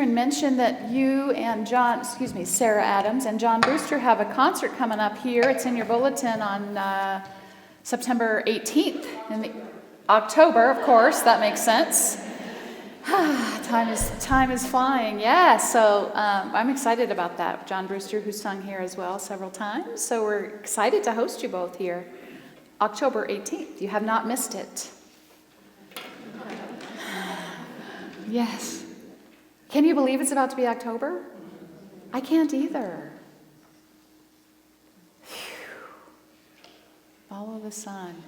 Mention that you and Sarah Adams and John Brewster have a concert coming up here. It's in your bulletin on September 18th. October, of course, that makes sense. Time is flying. Yeah, so I'm excited about that. John Brewster, who's sung here as well several times. So we're excited to host you both here. October 18th. You have not missed it. Yes. Can you believe it's about to be October? I can't either. Phew. Follow the sun.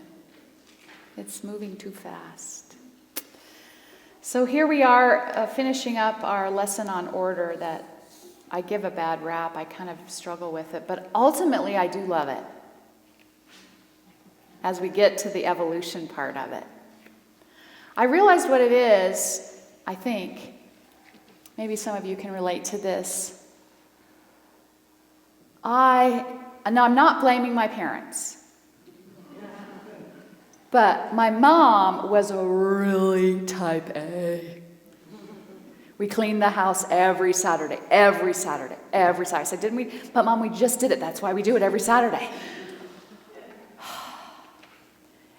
It's moving too fast. So here we are finishing up our lesson on order that I give a bad rap. I kind of struggle with it, but ultimately I do love it as we get to the evolution part of it. I realized what it is, I think. Maybe some of you can relate to this. I'm not blaming my parents. But my mom was a really type A. We cleaned the house every Saturday. I said, didn't we? But Mom, we just did it. That's why we do it every Saturday.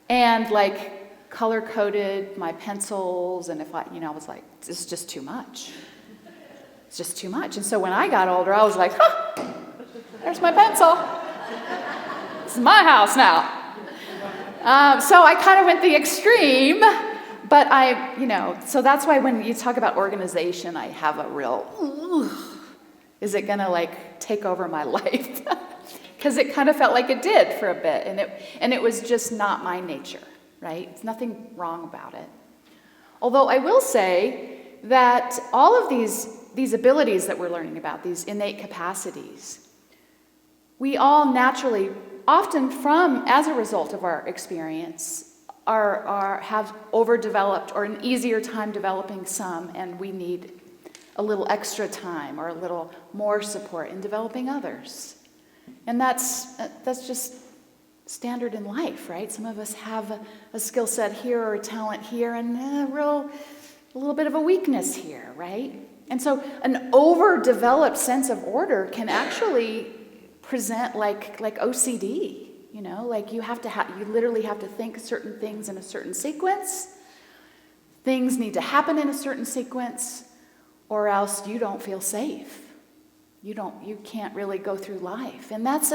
And like color-coded my pencils, and I was like, this is just too much. It's just too much. And so when I got older, I was like, there's my pencil. This is my house now. So I kind of went the extreme, but so that's why when you talk about organization, I have a real, is it going to take over my life? Because it kind of felt like it did for a bit, and it was just not my nature, right? There's nothing wrong about it. Although I will say that all of these abilities that we're learning about, these innate capacities, we all naturally, often as a result of our experience, have overdeveloped or an easier time developing some, and we need a little extra time or a little more support in developing others. And that's just standard in life, right? Some of us have a skill set here or a talent here and a little bit of a weakness here, right? And so an overdeveloped sense of order can actually present like OCD, like you literally have to think certain things in a certain sequence. Things need to happen in a certain sequence, or else you don't feel safe. You can't really go through life. And that's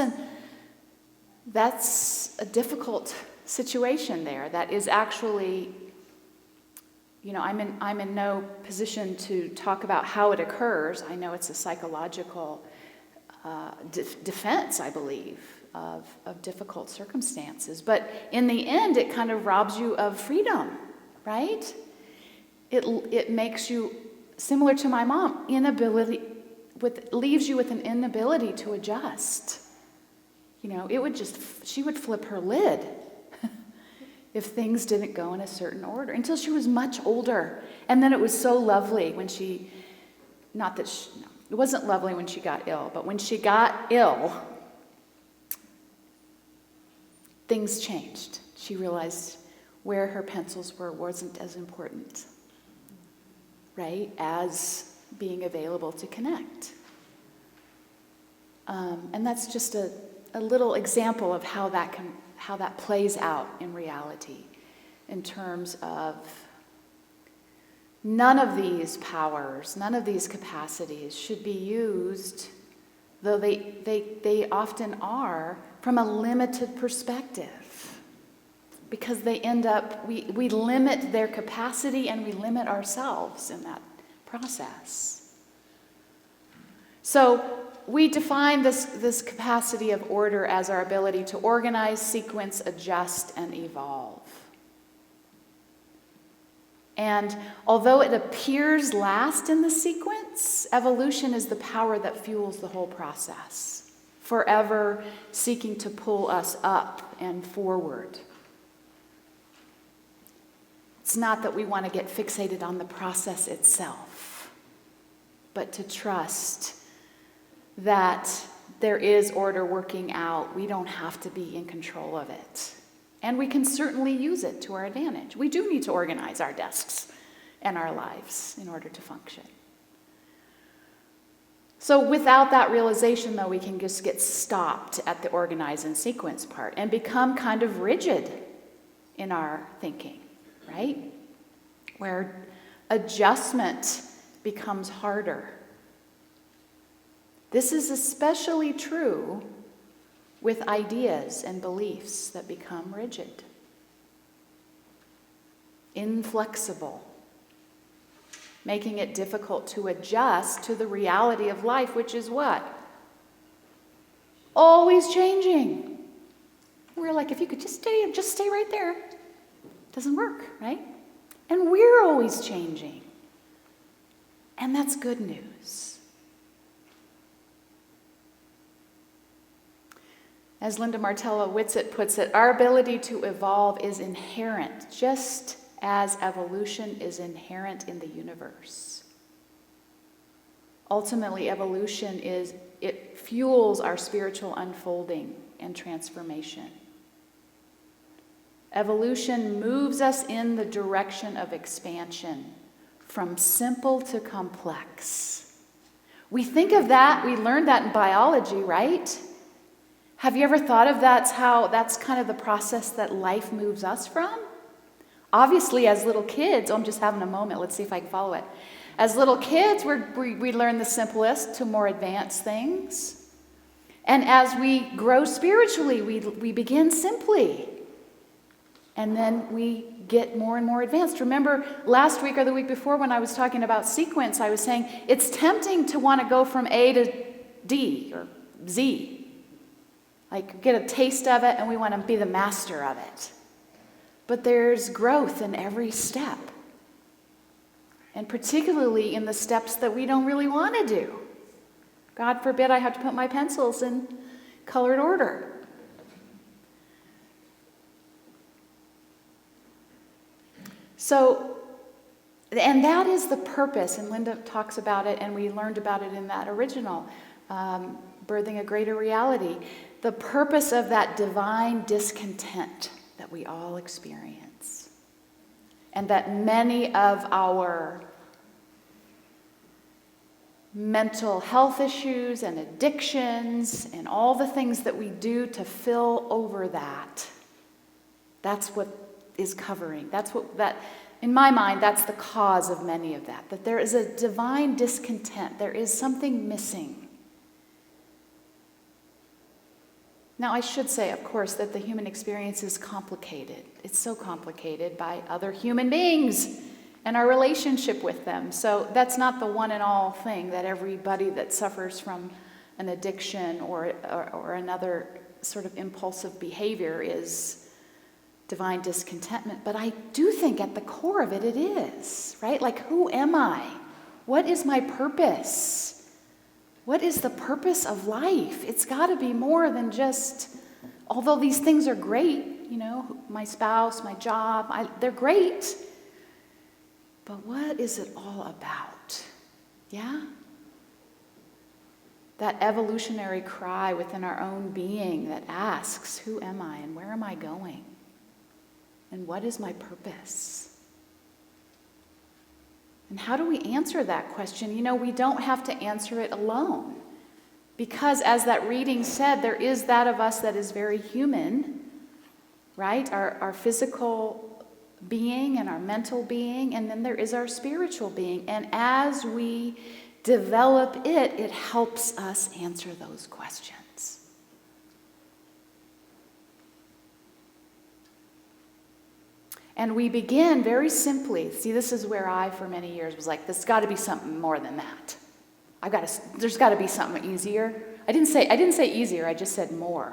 a difficult situation there. That is actually, I'm in no position to talk about how it occurs. I know it's a psychological defense, I believe, of difficult circumstances. But in the end, it kind of robs you of freedom, right? It makes you, similar to my mom, leaves you with an inability to adjust. She would flip her lid if things didn't go in a certain order until she was much older. And then it was so lovely when it wasn't lovely when she got ill, but when she got ill, things changed. She realized where her pencils wasn't as important, right, as being available to connect. And that's just a little example of how that plays out in reality, in terms of none of these powers, none of these capacities should be used, though they often are, from a limited perspective. Because they end up, we limit their capacity and we limit ourselves in that process. So we define this capacity of order as our ability to organize, sequence, adjust, and evolve. And although it appears last in the sequence, evolution is the power that fuels the whole process, forever seeking to pull us up and forward. It's not that we want to get fixated on the process itself, but to trust that there is order working out. We don't have to be in control of it. And we can certainly use it to our advantage. We do need to organize our desks and our lives in order to function. So without that realization, though, we can just get stopped at the organize and sequence part and become kind of rigid in our thinking, right? Where adjustment becomes harder. This is especially true with ideas and beliefs that become rigid, inflexible, making it difficult to adjust to the reality of life, which is what? Always changing. We're like, if you could just stay right there. Doesn't work, right? And we're always changing. And that's good news. As Linda Martella Whitsitt puts it, our ability to evolve is inherent, just as evolution is inherent in the universe. Ultimately, evolution it fuels our spiritual unfolding and transformation. Evolution moves us in the direction of expansion, from simple to complex. We think of that, we learned that in biology, right? Have you ever thought of that's kind of the process that life moves us from? Obviously, as little kids, I'm just having a moment, let's see if I can follow it. As little kids, we learn the simplest to more advanced things. And as we grow spiritually, we begin simply. And then we get more and more advanced. Remember last week or the week before when I was talking about sequence, I was saying it's tempting to want to go from A to D or Z. Like get a taste of it and we want to be the master of it. But there's growth in every step. And particularly in the steps that we don't really want to do. God forbid I have to put my pencils in colored order. So, and that is the purpose, and Linda talks about it, and we learned about it in that original, Birthing a Greater Reality. The purpose of that divine discontent that we all experience, and that many of our mental health issues and addictions and all the things that we do to fill over that's what is covering. In my mind, that's the cause of many of that. That there is a divine discontent. There is something missing. Now, I should say, of course, that the human experience is complicated. It's so complicated by other human beings and our relationship with them. So that's not the one and all thing that everybody that suffers from an addiction or another sort of impulsive behavior is divine discontentment. But I do think at the core of it, it is, right? Like, who am I? What is my purpose? What is the purpose of life? It's got to be more than just, although these things are great, my spouse, my job, they're great. But what is it all about? Yeah? That evolutionary cry within our own being that asks, who am I and where am I going? And what is my purpose? And how do we answer that question? We don't have to answer it alone. Because as that reading said, there is that of us that is very human, right? Our physical being and our mental being, and then there is our spiritual being. And as we develop it, it helps us answer those questions. And we begin very simply. See, this is where I, for many years, was like, there's got to be something more than that. There's got to be something easier. I didn't say easier, I just said more.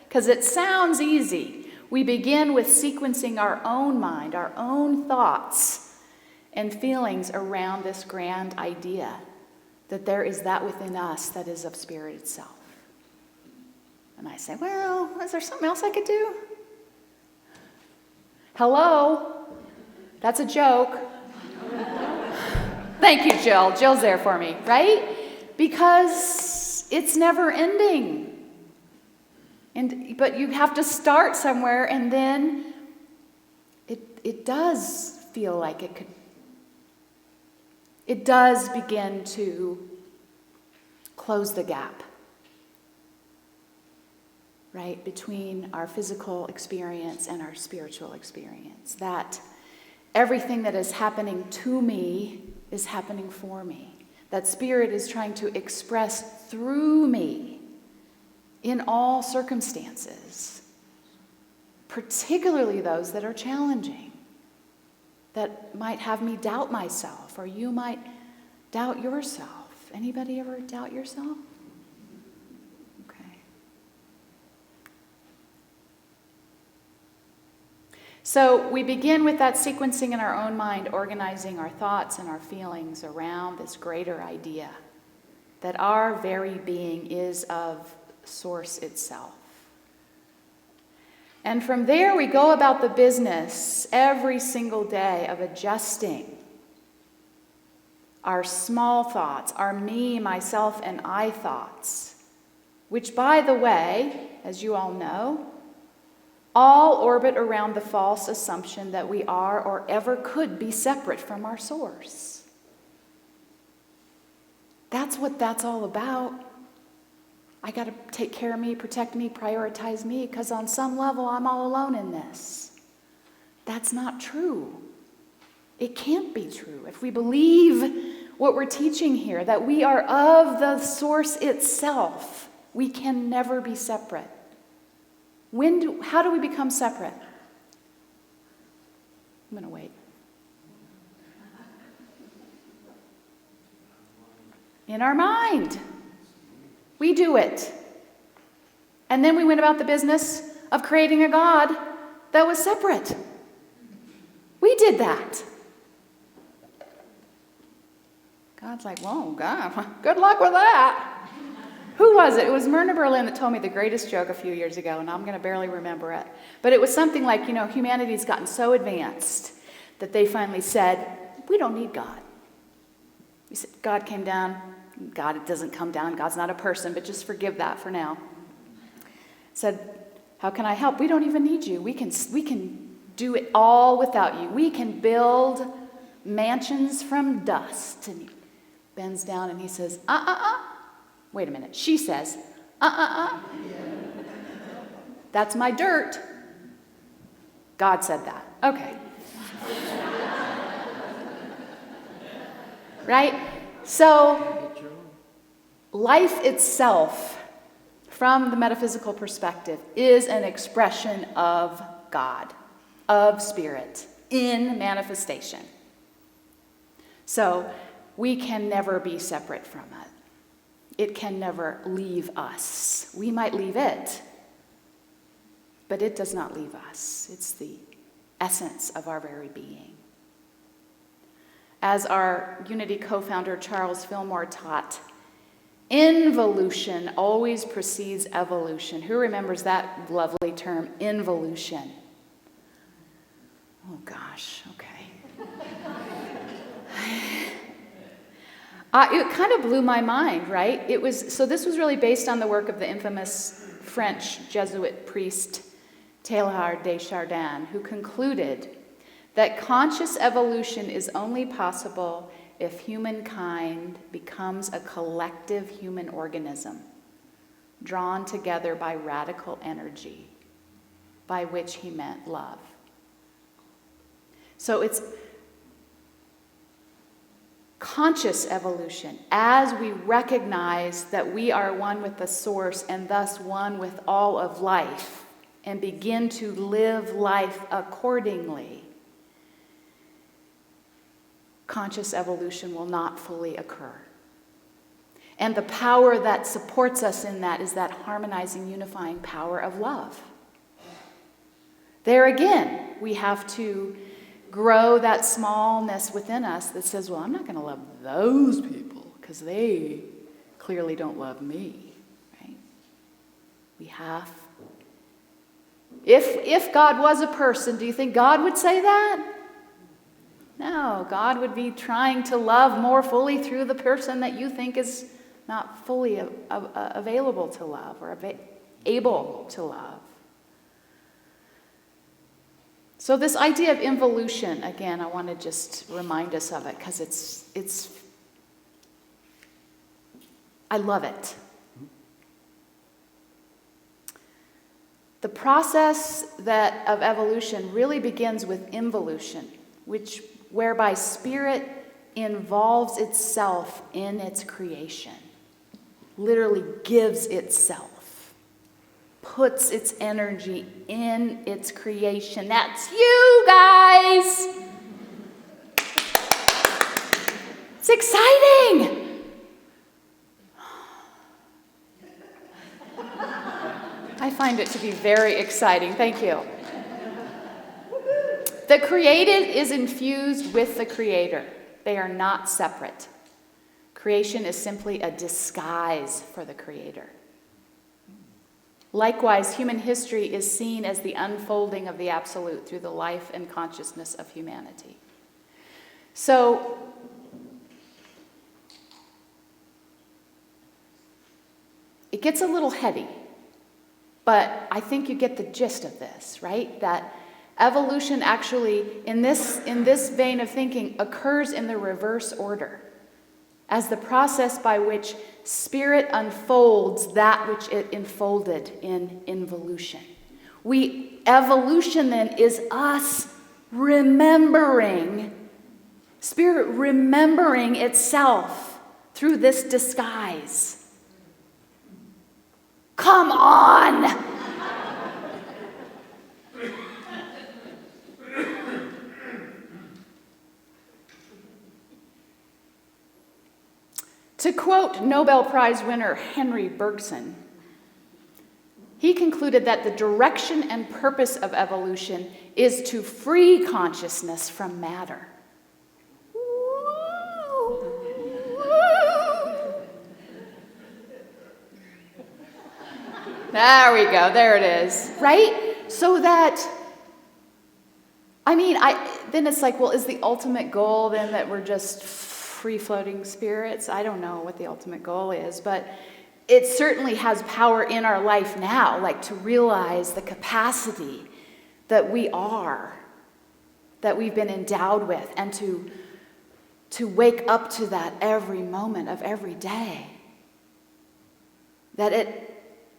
Because it sounds easy. We begin with sequencing our own mind, our own thoughts and feelings around this grand idea that there is that within us that is of spirit itself. And I say, well, is there something else I could do? Hello? That's a joke. Thank you, Jill. Jill's there for me, right? Because it's never ending. But you have to start somewhere, and then it does feel like it could. It does begin to close the gap, right, between our physical experience and our spiritual experience. That everything that is happening to me is happening for me. That spirit is trying to express through me in all circumstances, particularly those that are challenging, that might have me doubt myself, or you might doubt yourself. Anybody ever doubt yourself? Okay. So we begin with that sequencing in our own mind, organizing our thoughts and our feelings around this greater idea that our very being is of Source itself. And from there we go about the business every single day of adjusting our small thoughts, our me, myself, and I thoughts, which, by the way, as you all know, all orbit around the false assumption that we are or ever could be separate from our source. That's what that's all about. I got to take care of me, protect me, prioritize me, because on some level I'm all alone in this. That's not true. It can't be true. If we believe what we're teaching here, that we are of the source itself, we can never be separate. How do we become separate? I'm going to wait. In our mind. We do it. And then we went about the business of creating a God that was separate. We did that. God's like, whoa, God, good luck with that. Who was it? It was Myrna Berlin that told me the greatest joke a few years ago, and I'm going to barely remember it. But it was something like, humanity's gotten so advanced that they finally said, we don't need God. We said, God came down. God doesn't come down. God's not a person, but just forgive that for now. Said, how can I help? We don't even need you. We can do it all without you. We can build mansions from dust. And he bends down and he says, Wait a minute. She says, That's my dirt. God said that. Okay. Right? So, life itself, from the metaphysical perspective, is an expression of God, of spirit, in manifestation. So, we can never be separate from it. it can never leave us. We might leave it, but it does not leave us. It's the essence of our very being. As our Unity co-founder Charles Fillmore taught, involution always precedes evolution. Who remembers that lovely term, involution? Oh gosh, okay. It kind of blew my mind, right? So this was really based on the work of the infamous French Jesuit priest Teilhard de Chardin, who concluded that conscious evolution is only possible if humankind becomes a collective human organism, drawn together by radical energy, by which he meant love. So it's conscious evolution as we recognize that we are one with the source and thus one with all of life and begin to live life accordingly. Conscious evolution will not fully occur. And the power that supports us in that is that harmonizing, unifying power of love. There again, we have to grow that smallness within us that says, well, I'm not going to love those people because they clearly don't love me, right? We have. If God was a person, do you think God would say that? No, God would be trying to love more fully through the person that you think is not fully available to love or able to love. So this idea of involution, again, I want to just remind us of it because it's I love it. The process of evolution really begins with involution, whereby spirit involves itself in its creation, literally gives itself, puts its energy in its creation. That's you guys! It's exciting! I find it to be very exciting. Thank you. The created is infused with the creator. They are not separate. Creation is simply a disguise for the creator. Likewise, human history is seen as the unfolding of the absolute through the life and consciousness of humanity. So, it gets a little heady, but I think you get the gist of this, right? That evolution actually, in this vein of thinking, occurs in the reverse order, as the process by which spirit unfolds that which it enfolded in involution. Evolution then is us remembering, spirit remembering itself through this disguise. Come on! To quote Nobel Prize winner Henry Bergson, he concluded that the direction and purpose of evolution is to free consciousness from matter. There we go, there it is, right? So that, then it's like, well, is the ultimate goal then that we're just free-floating spirits? I don't know what the ultimate goal is, but it certainly has power in our life now, like to realize the capacity that we are, that we've been endowed with, and to wake up to that every moment of every day. That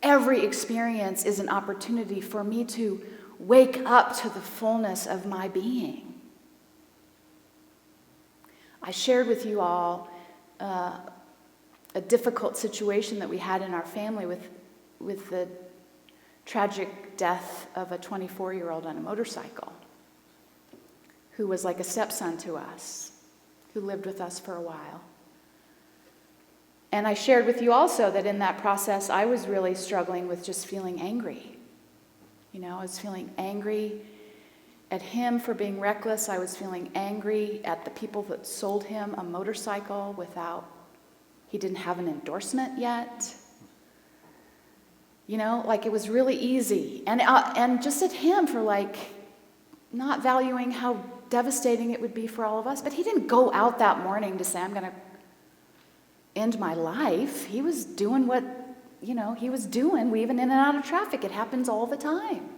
every experience is an opportunity for me to wake up to the fullness of my being. I shared with you all a difficult situation that we had in our family with the tragic death of a 24-year-old on a motorcycle who was like a stepson to us, who lived with us for a while. And I shared with you also that in that process, I was really struggling with just feeling angry. I was feeling angry at him for being reckless. I was feeling angry at the people that sold him a motorcycle he didn't have an endorsement yet. It was really easy. And just at him for not valuing how devastating it would be for all of us. But he didn't go out that morning to say, I'm going to end my life. He was doing what, he was doing, weaving in and out of traffic. It happens all the time.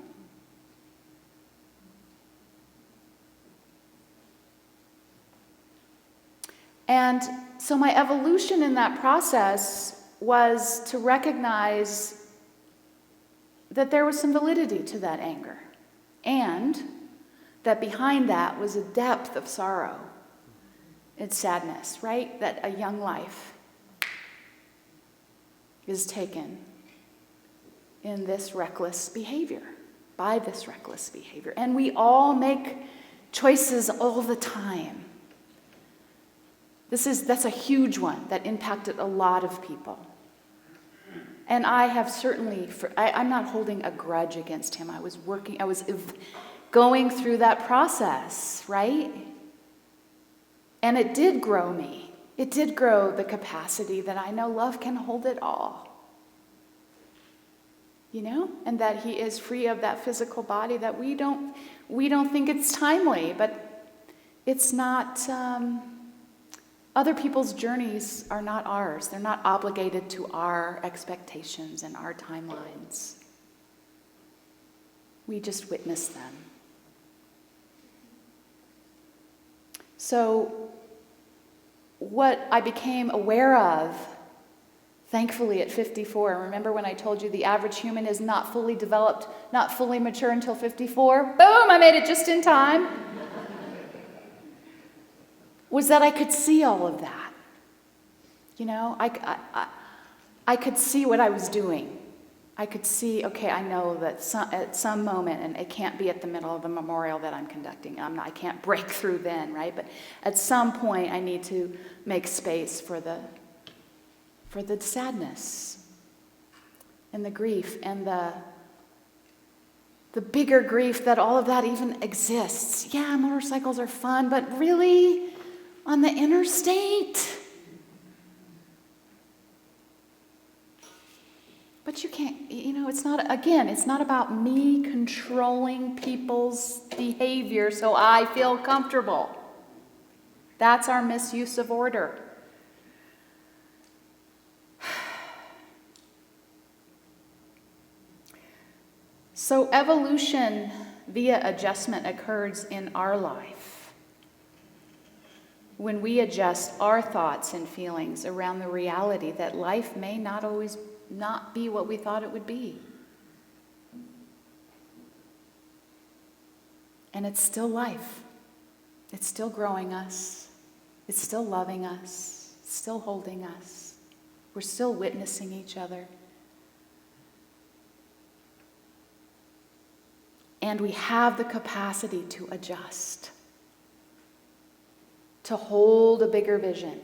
And so my evolution in that process was to recognize that there was some validity to that anger, and that behind that was a depth of sorrow and sadness, right? That a young life is taken in this reckless behavior, by this reckless behavior. And we all make choices all the time. That's a huge one that impacted a lot of people. And I have certainly, I'm not holding a grudge against him. I was going through that process, right? And it did grow me. It did grow the capacity that I know love can hold it all. And that he is free of that physical body, that we don't think it's timely, but it's not, other people's journeys are not ours. They're not obligated to our expectations and our timelines. We just witness them. So, what I became aware of, thankfully at 54, remember when I told you the average human is not fully developed, not fully mature until 54? Boom, I made it just in time. Was that I could see all of that. I could see what I was doing. I could see, okay, I know that at some moment, and it can't be at the middle of the memorial that I'm conducting. I can't break through then, right? But at some point, I need to make space for the sadness and the grief and the bigger grief that all of that even exists. Yeah, motorcycles are fun, but really, on the interstate? But you can't, it's not about me controlling people's behavior so I feel comfortable. That's our misuse of order. So evolution via adjustment occurs in our life. When we adjust our thoughts and feelings around the reality that life may not always not be what we thought it would be. And it's still life. It's still growing us. It's still loving us. It's still holding us. We're still witnessing each other. And we have the capacity to adjust, to hold a bigger vision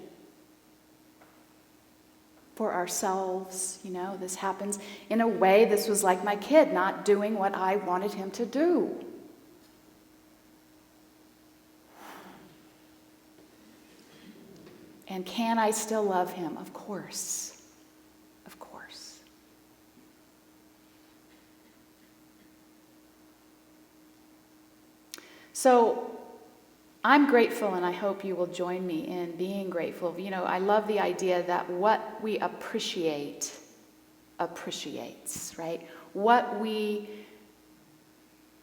for ourselves. This happens in a way. This was like my kid not doing what I wanted him to do. And can I still love him? Of course. Of course. So I'm grateful, and I hope you will join me in being grateful. I love the idea that what we appreciate appreciates, right? What we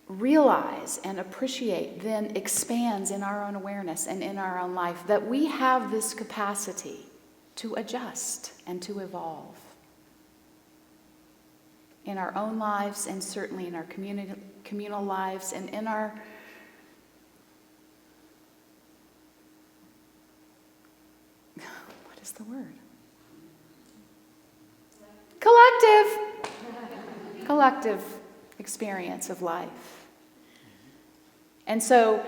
realize and appreciate then expands in our own awareness and in our own life, that we have this capacity to adjust and to evolve in our own lives, and certainly in our communal lives, and in our what is the word? Collective experience of life. And so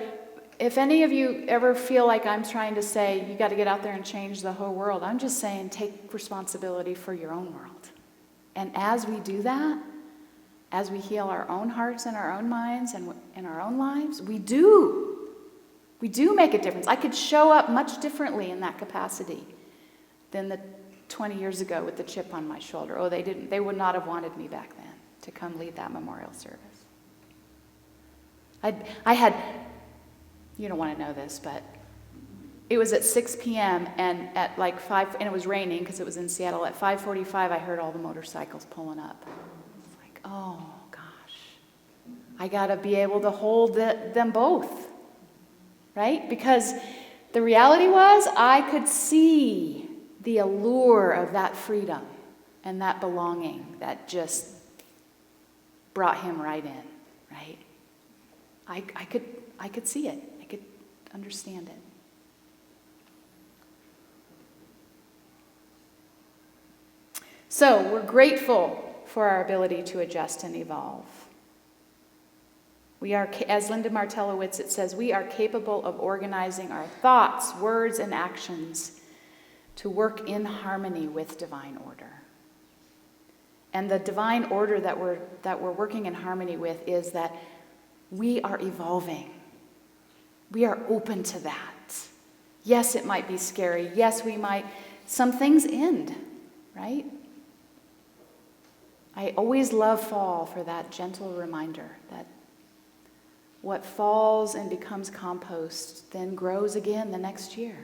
if any of you ever feel like I'm trying to say, you got to get out there and change the whole world, I'm just saying take responsibility for your own world. And as we do that, as we heal our own hearts and our own minds and in our own lives, we do make a difference. I could show up much differently in that capacity than the 20 years ago with the chip on my shoulder. Oh, they would not have wanted me back then to come lead that memorial service. I had, you don't want to know this, but it was at 6 p.m. and at like 5, and it was raining because it was in Seattle. At 5:45, I heard all the motorcycles pulling up. It's like, oh gosh, I got to be able to hold them both, right? Because the reality was I could see the allure of that freedom and that belonging that just brought him right in, right? I could see it. I could understand it. So we're grateful for our ability to adjust and evolve. We are, as Linda Martellowitz, it says, we are capable of organizing our thoughts, words, and actions to work in harmony with divine order. And the divine order that we're working in harmony with is that we are evolving. We are open to that. Yes, it might be scary. Yes, some things end, right? I always love fall for that gentle reminder that what falls and becomes compost then grows again the next year.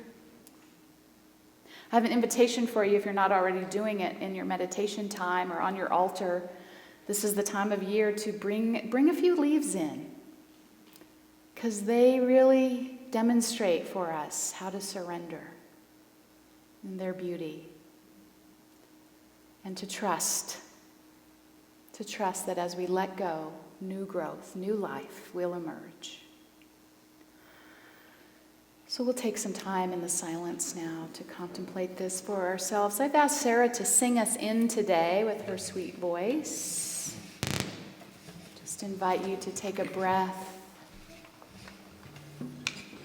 I have an invitation for you if you're not already doing it in your meditation time or on your altar. This is the time of year to bring a few leaves in, because they really demonstrate for us how to surrender in their beauty and to trust that as we let go, new growth, new life will emerge. So we'll take some time in the silence now to contemplate this for ourselves. I've asked Sarah to sing us in today with her sweet voice. Just invite you to take a breath,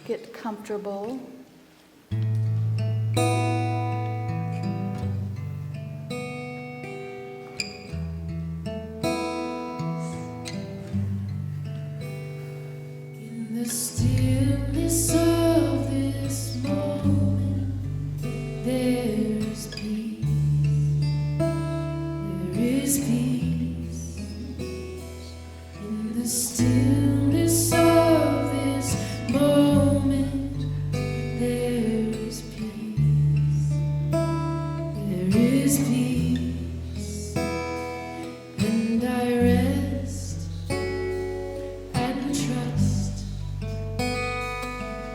get comfortable. In the stillness of this moment, there is peace. There is peace. In the stillness of this moment, there is peace. There is peace. And I rest and trust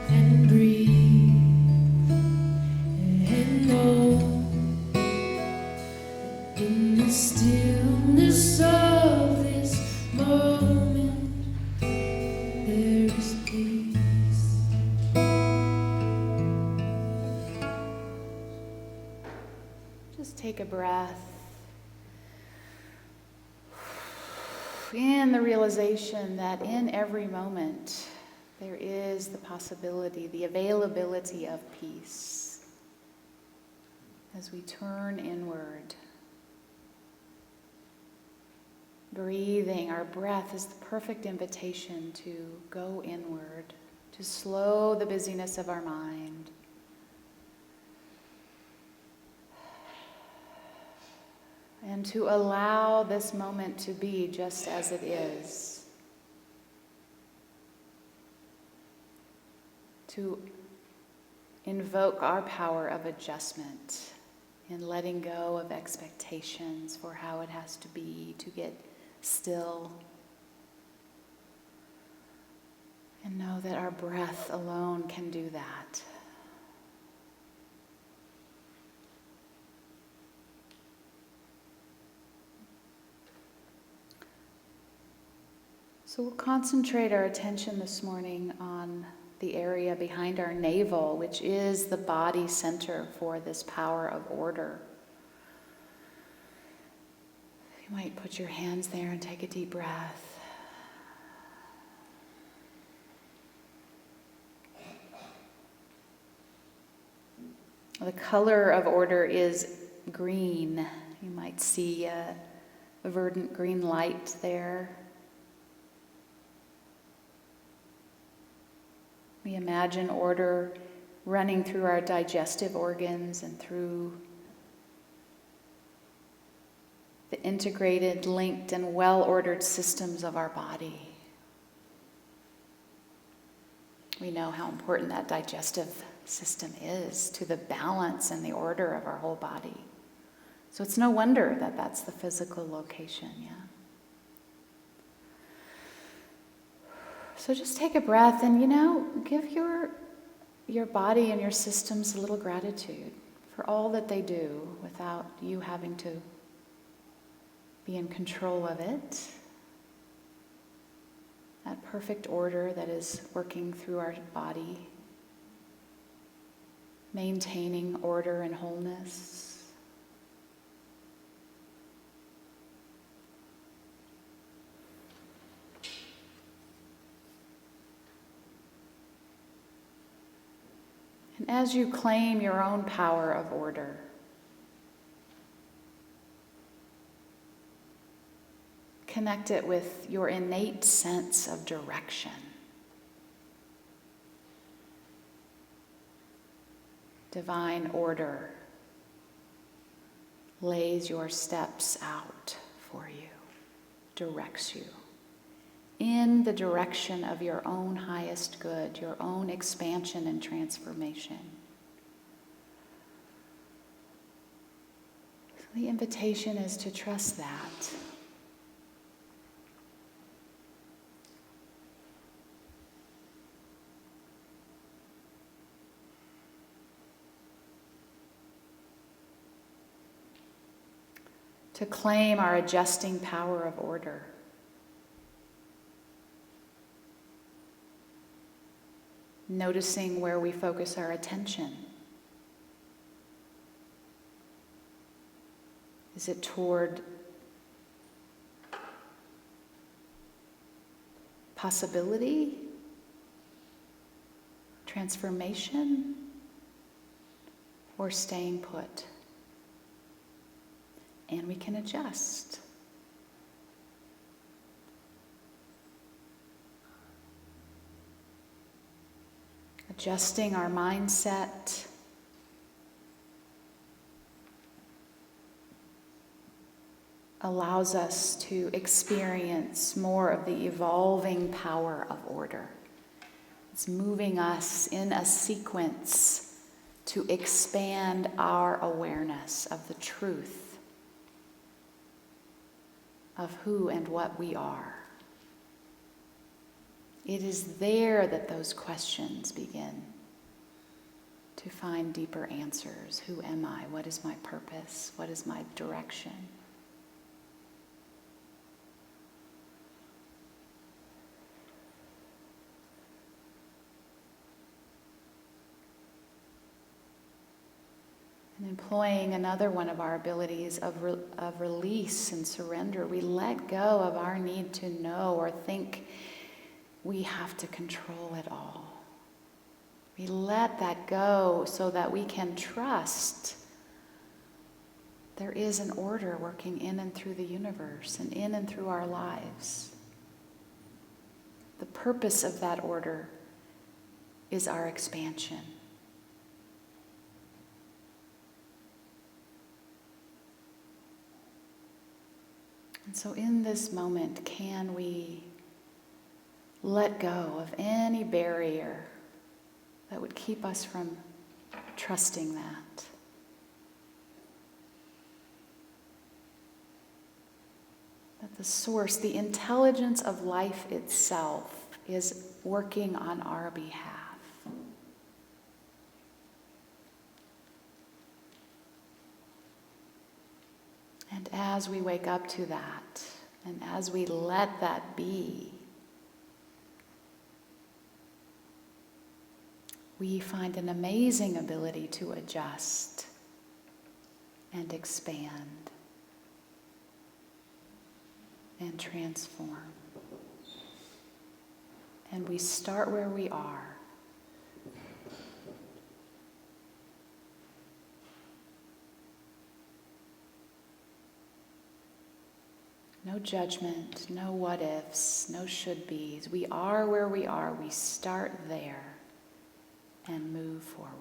and breathe and know that in the stillness of this moment there is peace. Just take a breath in the realization that in every moment there is the possibility, the availability of peace as we turn inward. Breathing, our breath is the perfect invitation to go inward, to slow the busyness of our mind. And to allow this moment to be just as it is. To invoke our power of adjustment in letting go of expectations for how it has to be, to get still. And know that our breath alone can do that. So we'll concentrate our attention this morning on the area behind our navel, which is the body center for this power of order. You might put your hands there and take a deep breath. The color of order is green. You might see a verdant green light there. We imagine order running through our digestive organs and through the integrated, linked, and well-ordered systems of our body. We know how important that digestive system is to the balance and the order of our whole body. So it's no wonder that that's the physical location, yeah? So just take a breath and, give your body and your systems a little gratitude for all that they do without you having to be in control of it. That perfect order that is working through our body, maintaining order and wholeness. And as you claim your own power of order, connect it with your innate sense of direction. Divine order lays your steps out for you, directs you in the direction of your own highest good, your own expansion and transformation. So the invitation is to trust that. To claim our adjusting power of order. Noticing where we focus our attention. Is it toward possibility, transformation, or staying put? And we can adjust. Adjusting our mindset, allows us to experience more of the evolving power of order. It's moving us in a sequence to expand our awareness of the truth of who and what we are. It is there that those questions begin to find deeper answers. Who am I? What is my purpose? What is my direction? And employing another one of our abilities of release and surrender, we let go of our need to know or think we have to control it all. We let that go so that we can trust there is an order working in and through the universe and in and through our lives. The purpose of that order is our expansion. And so in this moment, can we let go of any barrier that would keep us from trusting that? That the source, the intelligence of life itself, is working on our behalf. And as we wake up to that, and as we let that be, we find an amazing ability to adjust and expand and transform. And we start where we are. No judgment, no what ifs, no should be's. We are where we are. We start there and move forward.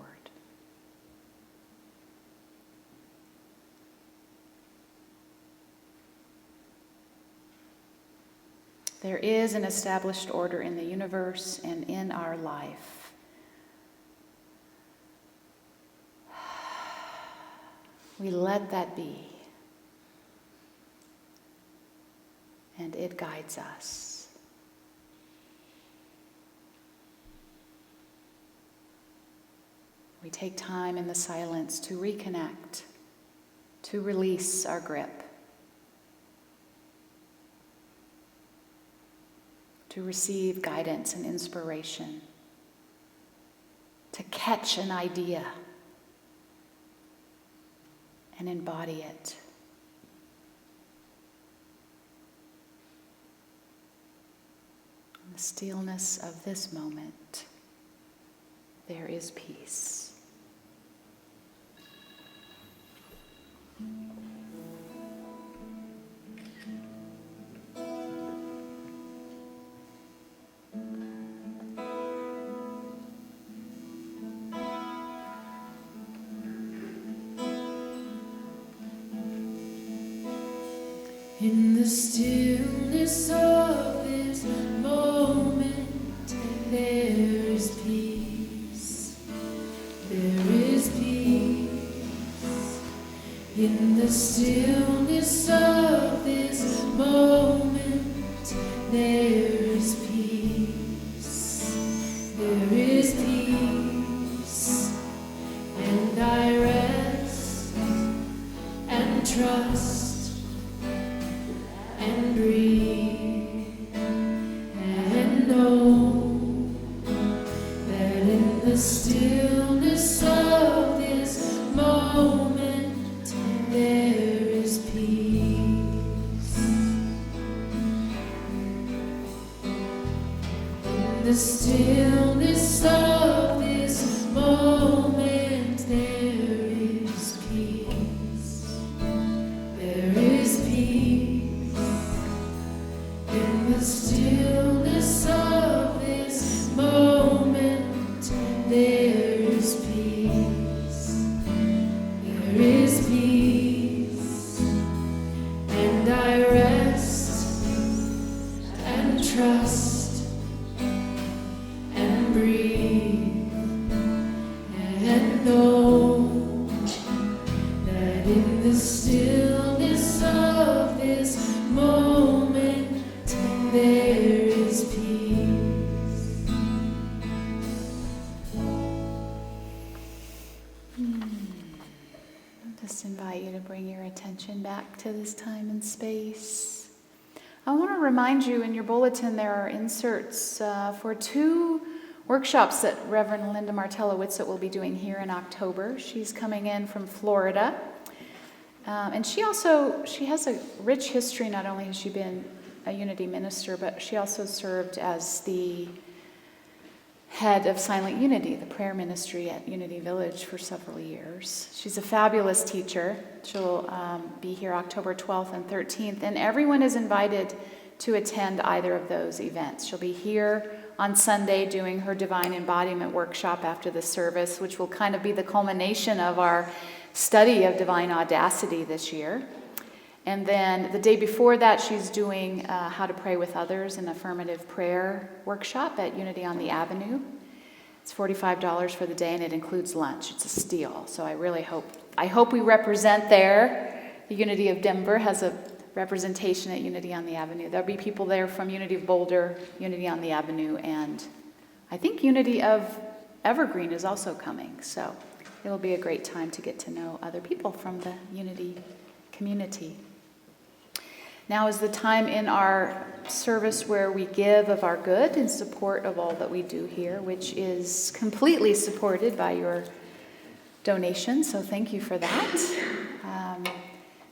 There is an established order in the universe and in our life. We let that be. And it guides us. We take time in the silence to reconnect, to release our grip, to receive guidance and inspiration, to catch an idea and embody it. In the stillness of this moment, there is peace. In the stillness of this moment, there is peace. There is peace. In the stillness of this moment, there is peace. There is peace. And I rest and trust and breathe and know that in the stillness of this moment there is peace. In the stillness of this moment there is peace. There is peace. In the stillness of this moment, there is peace. There is peace. And I rest and trust and breathe and know that in the stillness of this moment, there is peace. I'll just invite you to bring your attention back to this time and space. I want to remind you in your bulletin there are inserts for 2 workshops that Reverend Linda Martella-Whitsett will be doing here in October. She's coming in from Florida. And she has a rich history. Not only has she been a Unity minister, but she also served as the head of Silent Unity, the prayer ministry at Unity Village for several years. She's a fabulous teacher. She'll be here October 12th and 13th, and everyone is invited to attend either of those events. She'll be here on Sunday doing her Divine Embodiment workshop after the service, which will kind of be the culmination of our study of Divine Audacity this year. And then the day before that, she's doing How to Pray with Others, an affirmative prayer workshop at Unity on the Avenue. It's $45 for the day, and it includes lunch. It's a steal. So I really hope we represent there. The Unity of Denver has a representation at Unity on the Avenue. There'll be people there from Unity of Boulder, Unity on the Avenue, and I think Unity of Evergreen is also coming. So it'll be a great time to get to know other people from the Unity community. Now is the time in our service where we give of our good in support of all that we do here, which is completely supported by your donation, so thank you for that.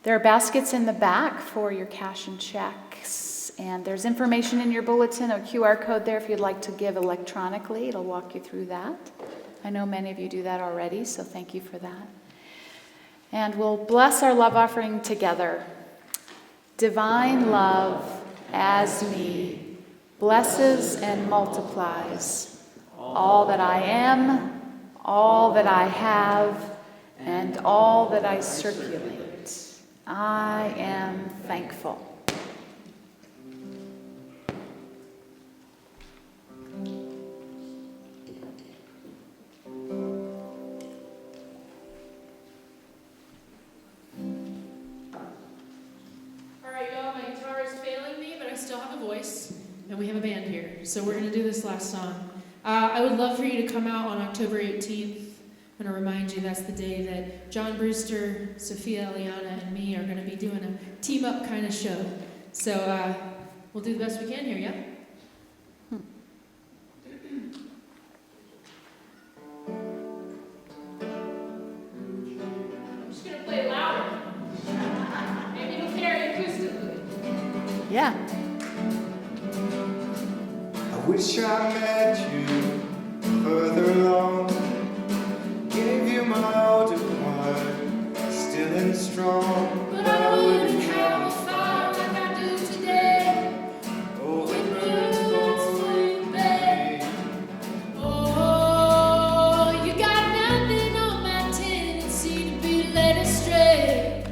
There are baskets in the back for your cash and checks, and there's information in your bulletin, a QR code there if you'd like to give electronically. It'll walk you through that. I know many of you do that already, so thank you for that. And we'll bless our love offering together. Divine love as me blesses and multiplies all that I am, all that I have, and all that I circulate. I am thankful. And we have a band here, so we're going to do this last song. I would love for you to come out on October 18th. I'm going to remind you that's the day that John Brewster, Sophia Eliana, and me are going to be doing a team-up kind of show. So we'll do the best we can here, yeah? I'm just going to play it louder. Maybe it'll carry acoustically. Yeah. I wish I met you further along. Gave you my older heart, still and strong. But I wouldn't have a fire like I do today. Oh, It it burns burns for you, babe. Oh, you got nothing on my tendency to be led astray.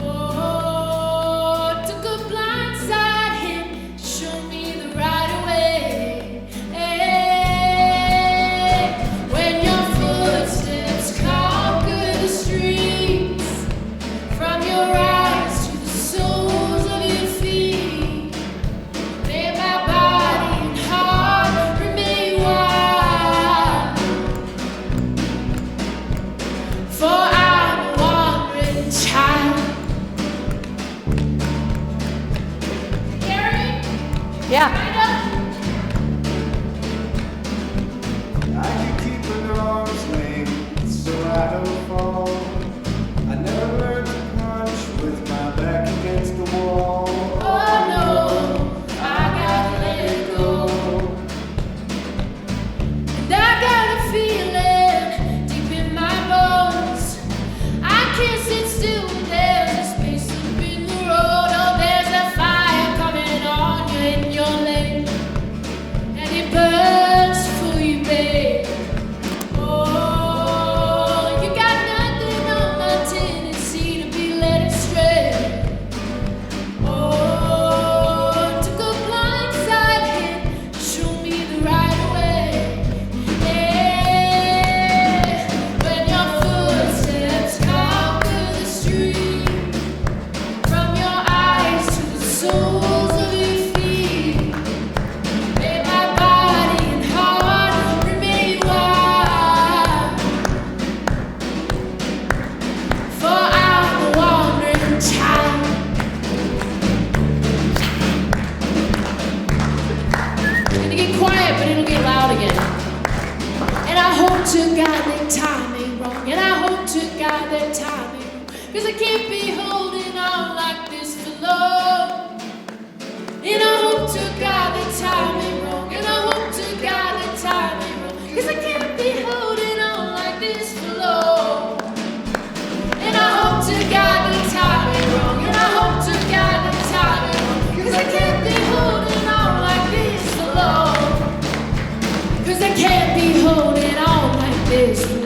Oh, took a blindside hit to show me the right way. Hey, when your footsteps conquer the streets, from your eyes to the soles of your feet, may my body and heart remain wild. For I'm a wandering child. Gary, Yeah. kind of. I can keep an arm's length so I don't fall. I never learned to punch with my back against the wall. Oh no, I gotta let it go. And I got a feeling deep in my bones. I can't sit still when there's a space up in the road. Oh, there's a fire coming on you in your lane, and it burns for you, babe. Oh, you got nothing on my tendency to be led astray. Oh, took a blindside hit to show me the right way. Yeah, when your footsteps conquer the street, from your eyes to the soles of your feet, may my body and heart remain wild. For I'm a wandering child. It's gonna get quiet, but it'll get loud again. And I hope to God that time ain't wrong. And I hope to God that time ain't wrong. 'Cause I can't be holding on like this for long. And I hope to God that time ain't wrong. And I hope to God that time ain't wrong. 'Cause I can't be holding on like this for long. And I hope to God that time ain't wrong. And I hope to God that time ain't wrong. 'Cause I can't be holding on like this for long. 'Cause I can't be holding on like this for long.